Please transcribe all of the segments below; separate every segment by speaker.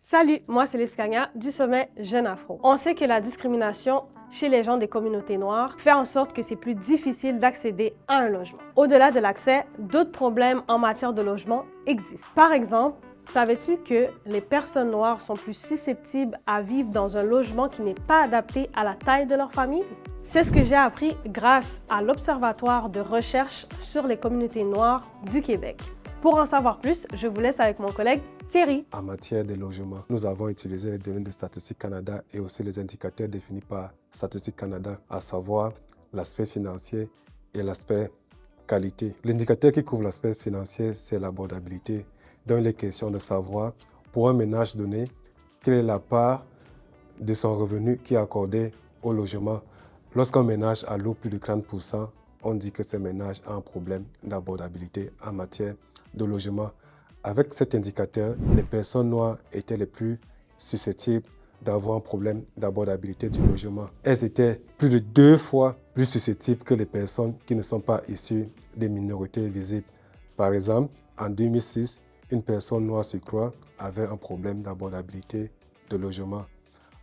Speaker 1: Salut, moi c'est Leskania du sommet Jeune Afro. On sait que la discrimination chez les gens des communautés noires fait en sorte que c'est plus difficile d'accéder à un logement. Au-delà de l'accès, d'autres problèmes en matière de logement existent. Par exemple, savais-tu que les personnes noires sont plus susceptibles à vivre dans un logement qui n'est pas adapté à la taille de leur famille? C'est ce que j'ai appris grâce à l'Observatoire de recherche sur les communautés noires du Québec. Pour en savoir plus, je vous laisse avec mon collègue Thierry.
Speaker 2: En matière de logement, nous avons utilisé les données de Statistique Canada et aussi les indicateurs définis par Statistique Canada, à savoir l'aspect financier et l'aspect qualité. L'indicateur qui couvre l'aspect financier, c'est l'abordabilité. Donc, il est question de savoir, pour un ménage donné, quelle est la part de son revenu qui est accordée au logement. Lorsqu'un ménage alloue plus de 40%, on dit que ce ménage a un problème d'abordabilité en matière de logement. Avec cet indicateur, les personnes noires étaient les plus susceptibles d'avoir un problème d'abordabilité du logement. Elles étaient plus de 2 fois plus susceptibles que les personnes qui ne sont pas issues des minorités visibles. Par exemple, en 2006, une personne noire sur 3 avait un problème d'abordabilité de logement.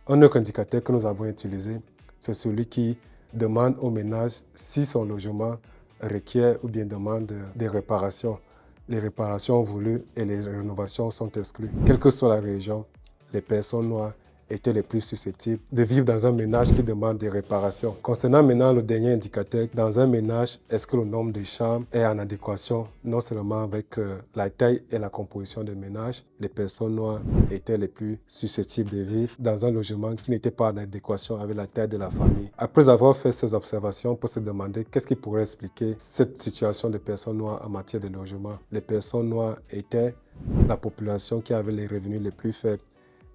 Speaker 2: Un autre indicateur que nous avons utilisé, c'est celui qui demande au ménage si son logement requiert ou bien demande des réparations. Les réparations voulues et les rénovations sont exclues. Quelle que soit la région, les personnes noires étaient les plus susceptibles de vivre dans un ménage qui demande des réparations. Concernant maintenant le dernier indicateur, dans un ménage, est-ce que le nombre de chambres est en adéquation non seulement avec la taille et la composition du ménage, les personnes noires étaient les plus susceptibles de vivre dans un logement qui n'était pas en adéquation avec la taille de la famille. Après avoir fait ces observations, on peut se demander qu'est-ce qui pourrait expliquer cette situation des personnes noires en matière de logement. Les personnes noires étaient la population qui avait les revenus les plus faibles.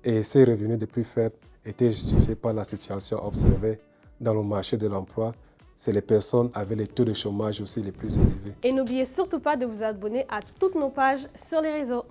Speaker 2: Et ces revenus les plus faibles étaient justifiés par la situation observée dans le marché de l'emploi. C'est les personnes avec les taux de chômage aussi les plus élevés.
Speaker 1: Et n'oubliez surtout pas de vous abonner à toutes nos pages sur les réseaux.